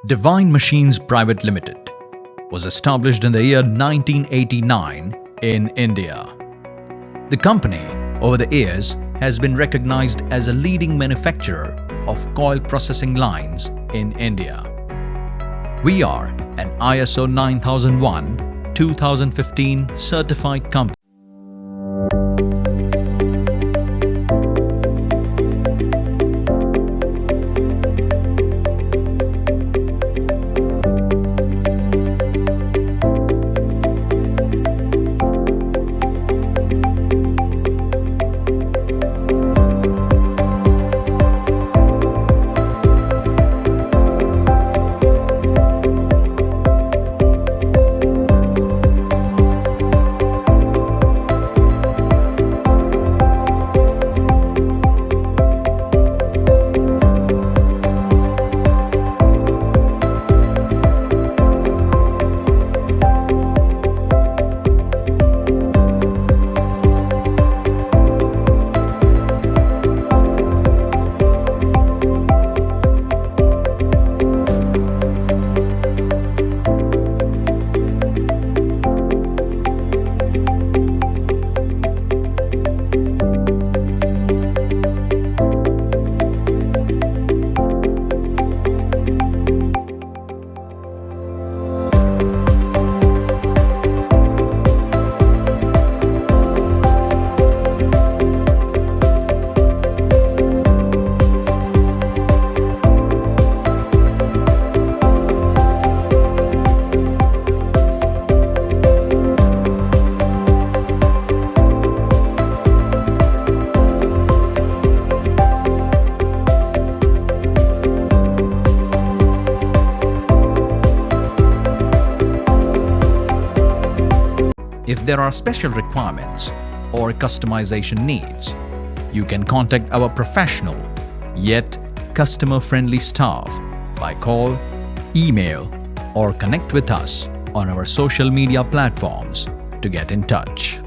Divine Machines Pvt Ltd was established in the year 1989 in India. The company, over the years, has been recognized as a leading manufacturer of coil processing lines in India. We are an ISO 9001-2015 certified company. If there are special requirements or customization needs, you can contact our professional yet customer-friendly staff by call, email, or connect with us on our social media platforms to get in touch.